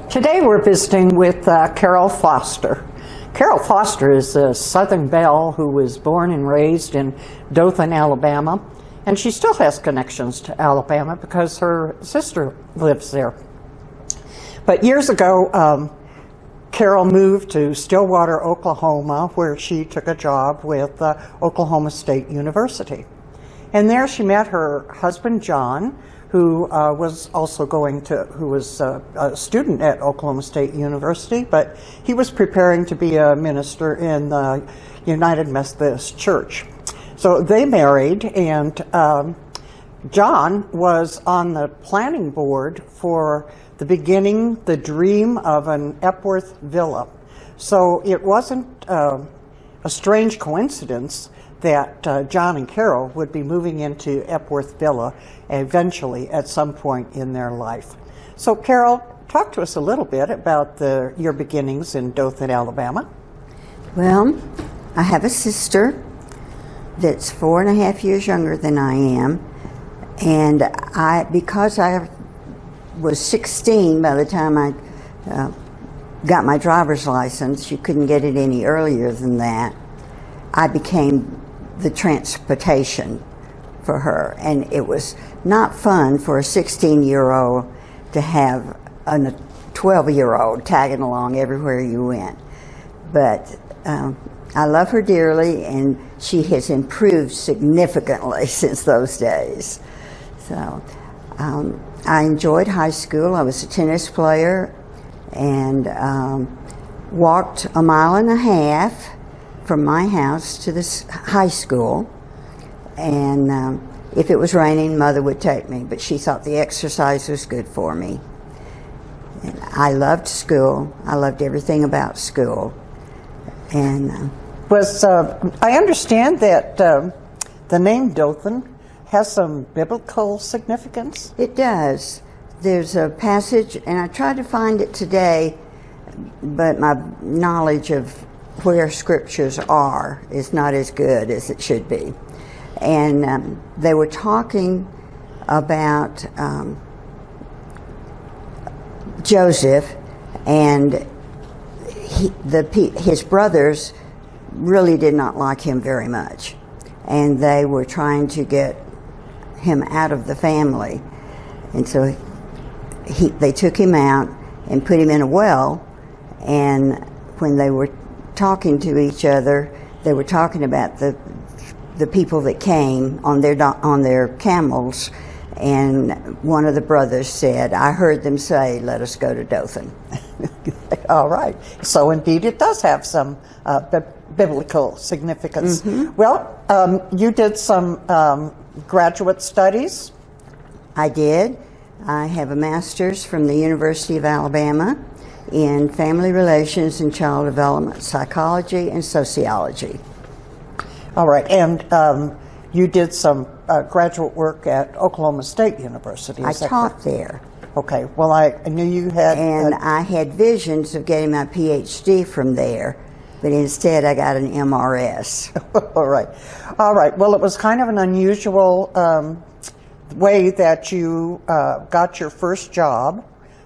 Today we're visiting with Carol Foster. Carol Foster is a Southern belle who was born and raised in Dothan, Alabama, and she still has connections to Alabama because her sister lives there. But years ago, Carol moved to Stillwater, Oklahoma, where she took a job with Oklahoma State University. And there she met her husband, John, who was also who was a student at Oklahoma State University, but he was preparing to be a minister in the United Methodist Church. So they married, and John was on the planning board for the dream of an Epworth villa. So it wasn't a strange coincidence that John and Carol would be moving into Epworth Villa eventually at some point in their life. So Carol, talk to us a little bit about your beginnings in Dothan, Alabama. Well, I have a sister that's 4.5 years younger than I am, and because I was 16 by the time I got my driver's license, you couldn't get it any earlier than that, I became the transportation for her. And it was not fun for a 16-year-old to have a 12-year-old tagging along everywhere you went. But I love her dearly, and she has improved significantly since those days. So I enjoyed high school. I was a tennis player and walked 1.5 miles from my house to this high school, and if it was raining, Mother would take me, but she thought the exercise was good for me. And I loved school. I loved everything about school. And I understand that the name Dothan has some biblical significance? It does. There's a passage, and I tried to find it today, but my knowledge of where scriptures are is not as good as it should be. And they were talking about Joseph, and his brothers really did not like him very much, and they were trying to get him out of the family. And so they took him out and put him in a well, and when they were talking to each other, they were talking about the people that came on their camels, and one of the brothers said, "I heard them say, 'Let us go to Dothan.'" All right. So indeed it does have some biblical significance. Mm-hmm. Well, you did some graduate studies. I did. I have a master's from the University of Alabama in family relations and child development, psychology, and sociology. All right. And you did some graduate work at Oklahoma State University. I taught there. Okay. Well, I knew you had... And I had visions of getting my PhD from there, but instead I got an MRS. All right. All right. Well, it was kind of an unusual way that you got your first job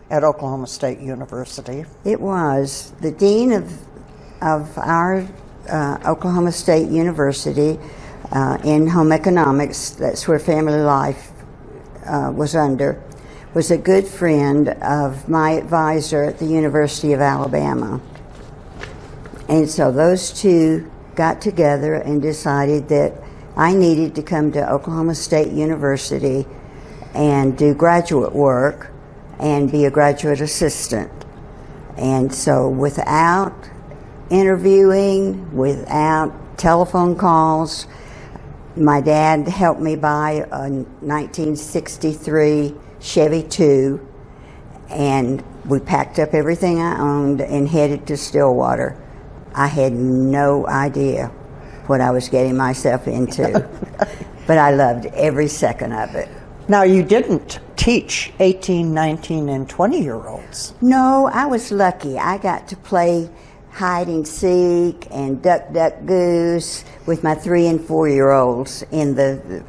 at Oklahoma State University. It was. The dean of our Oklahoma State University in home economics, that's where family life was under, was a good friend of my advisor at the University of Alabama. And so those two got together and decided that I needed to come to Oklahoma State University and do graduate work and be a graduate assistant. And so without interviewing, without telephone calls, my dad helped me buy a 1963 Chevy 2, and we packed up everything I owned and headed to Stillwater. I had no idea what I was getting myself into, but I loved every second of it. Now, you didn't teach 18, 19, and 20-year-olds. No, I was lucky. I got to play hide and seek and duck, duck, goose with my 3- and 4-year-olds in the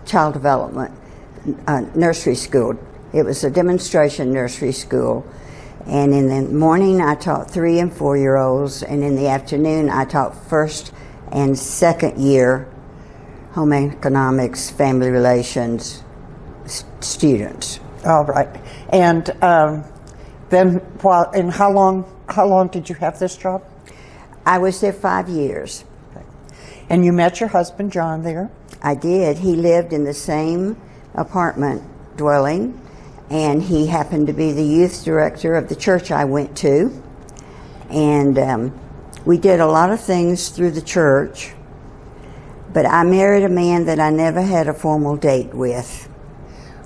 child development nursery school. It was a demonstration nursery school, And in the morning, I taught 3- and 4-year-olds, and in the afternoon, I taught first and second year home economics, family relations students. All right. And then, and how long did you have this job? I was there 5 years. Okay. And you met your husband, John, there? I did. He lived in the same apartment dwelling, and he happened to be the youth director of the church I went to. And we did a lot of things through the church, but I married a man that I never had a formal date with.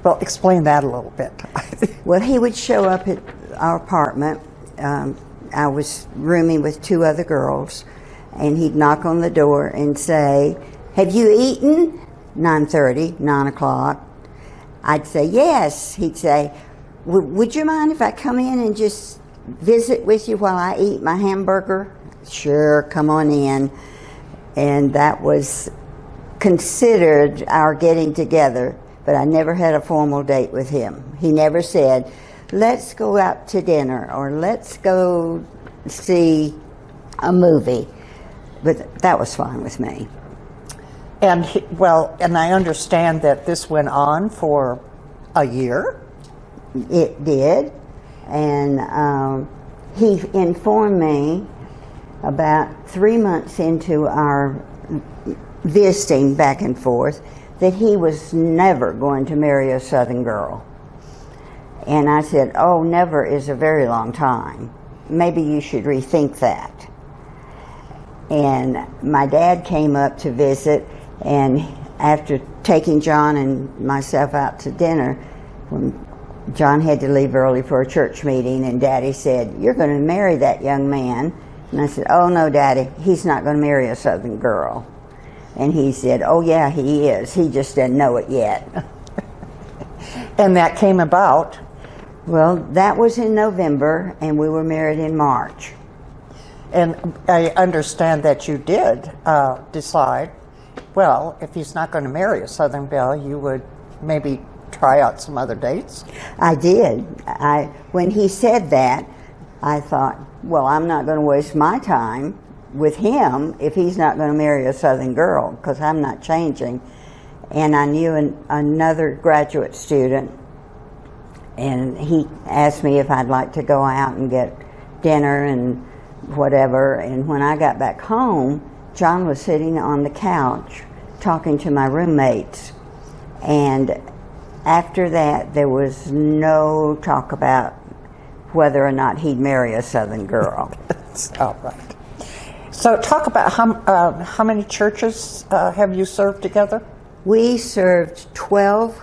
Well, explain that a little bit. Well, he would show up at our apartment. I was rooming with 2 other girls, and he'd knock on the door and say, "Have you eaten?" 9:30, 9 o'clock. I'd say, "Yes." He'd say, "Would you mind if I come in and just visit with you while I eat my hamburger?" "Sure, come on in." And that was considered our getting together, but I never had a formal date with him. He never said, "Let's go out to dinner," or "Let's go see a movie." But that was fine with me. And and I understand that this went on for a year? It did. And he informed me about 3 months into our visiting back and forth that he was never going to marry a Southern girl. And I said, "Oh, never is a very long time. Maybe you should rethink that." And my dad came up to visit, and after taking John and myself out to dinner, when John had to leave early for a church meeting, and Daddy said, "You're going to marry that young man." And I said, "Oh, no, Daddy, he's not going to marry a Southern girl." And he said, "Oh, yeah, he is. He just doesn't know it yet." And that came about? Well, that was in November, and we were married in March. And I understand that you did decide, well, if he's not going to marry a Southern belle, you would maybe try out some other dates? I did. When he said that, I thought, well, I'm not going to waste my time with him if he's not going to marry a Southern girl, because I'm not changing. And I knew another graduate student, and he asked me if I'd like to go out and get dinner and whatever. And when I got back home, John was sitting on the couch talking to my roommates. And after that, there was no talk about whether or not he'd marry a Southern girl. That's all right. So talk about how many churches have you served together? We served 12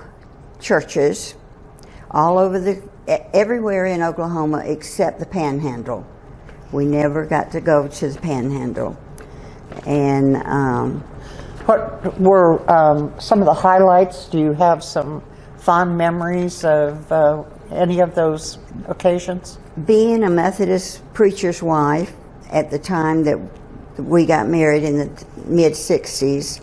churches all over everywhere in Oklahoma except the Panhandle. We never got to go to the Panhandle. And what were some of the highlights? Do you have some fond memories of any of those occasions? Being a Methodist preacher's wife at the time that we got married in the mid-60s,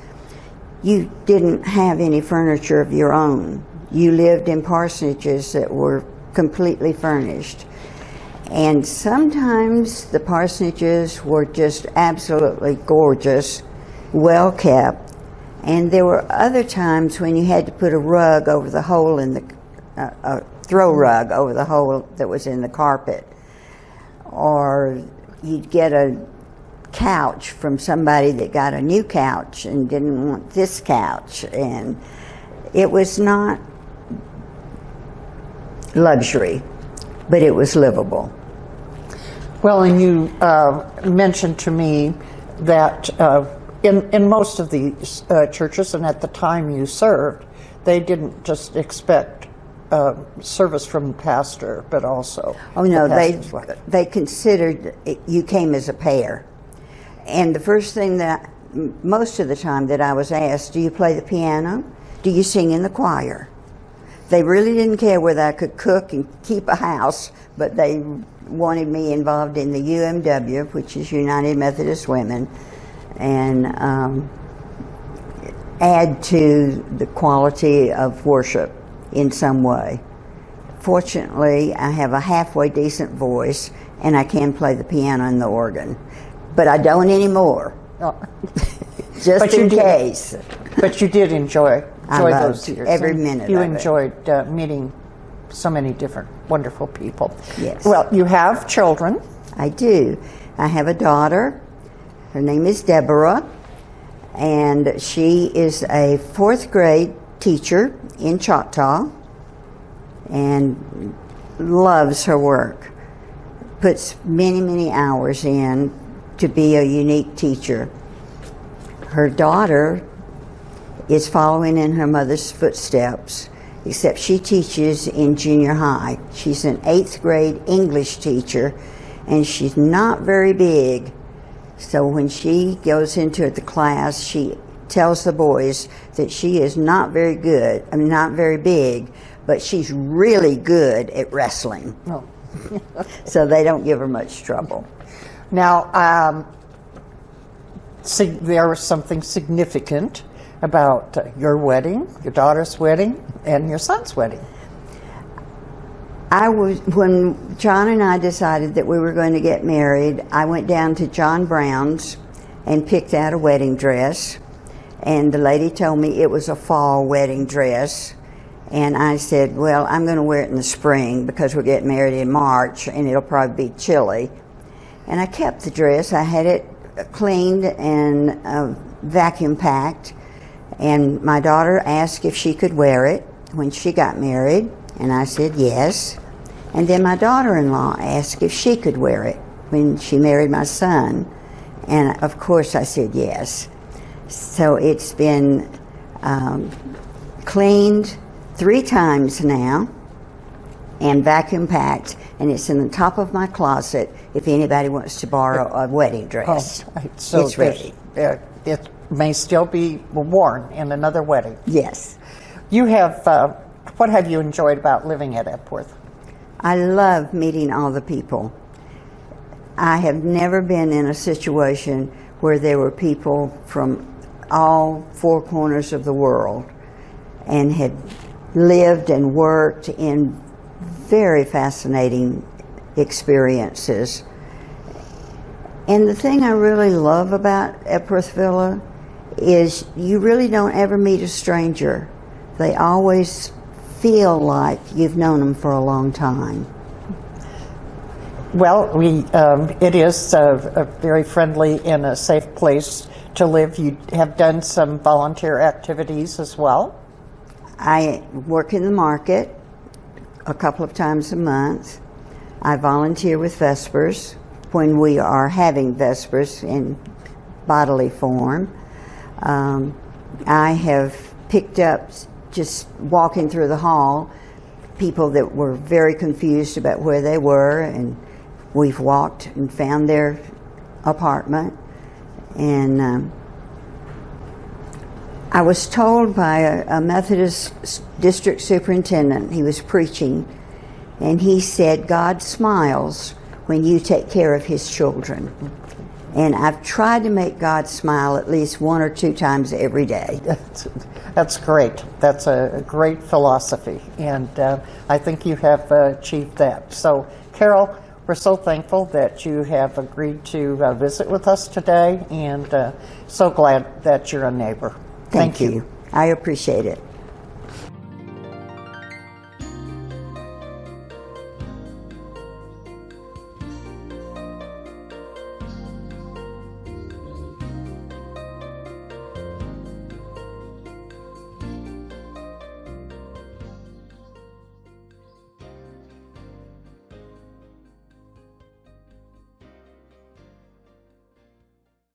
you didn't have any furniture of your own. You lived in parsonages that were completely furnished. And sometimes the parsonages were just absolutely gorgeous, well kept. And there were other times when you had to put a rug over the hole in a throw rug over the hole that was in the carpet. Or you'd get a couch from somebody that got a new couch and didn't want this couch. And it was not luxury, but it was livable. Well, and you mentioned to me that in most of these churches, and at the time you served, they didn't just expect service from the pastor, but also they considered you came as a pair. And the first thing that most of the time that I was asked, do you play the piano? Do you sing in the choir? They really didn't care whether I could cook and keep a house, but they wanted me involved in the UMW, which is United Methodist Women, and add to the quality of worship in some way fortunately, I have a halfway decent voice, and I can play the piano and the organ. But I don't anymore. Oh. Just in case. But you did enjoy those years. Every minute You of it. enjoyed meeting so many different wonderful people. Yes. Well, you have children. I do. I have a daughter. Her name is Deborah, and she is a 4th grade teacher in Choctaw and loves her work. Puts many, many hours in to be a unique teacher. Her daughter is following in her mother's footsteps, except she teaches in junior high. She's an 8th grade English teacher, and she's not very big. So when she goes into the class, she tells the boys that she is not very good, not very big, but she's really good at wrestling. Oh. So they don't give her much trouble. Now, there was something significant about your wedding, your daughter's wedding, and your son's wedding. When John and I decided that we were going to get married, I went down to John Brown's and picked out a wedding dress. And the lady told me it was a fall wedding dress. And I said, well, I'm going to wear it in the spring because we're getting married in March and it'll probably be chilly. And I kept the dress. I had it cleaned and vacuum packed. And my daughter asked if she could wear it when she got married. And I said yes. And then my daughter-in-law asked if she could wear it when she married my son. And of course I said yes. So it's been cleaned 3 times now and vacuum packed, and it's in the top of my closet if anybody wants to borrow a wedding dress. Oh, so it's ready. It may still be worn in another wedding. Yes. You have, what have you enjoyed about living at Epworth? I love meeting all the people. I have never been in a situation where there were people from all 4 corners of the world and had lived and worked in very fascinating experiences. And the thing I really love about Epworth Villa is you really don't ever meet a stranger. They always feel like you've known them for a long time. Well, it is a very friendly and a safe place to live. You have done some volunteer activities as well. I work in the market a couple of times a month. I volunteer with Vespers when we are having Vespers in bodily form. I have picked up, just walking through the hall, people that were very confused about where they were, and we've walked and found their apartment. And I was told by a Methodist district superintendent, he was preaching, and he said, God smiles when you take care of his children. And I've tried to make God smile at least 1 or 2 times every day. That's great. That's a great philosophy, and I think you have achieved that. So, Carol, we're so thankful that you have agreed to visit with us today, and so glad that you're a neighbor. Thank you. I appreciate it.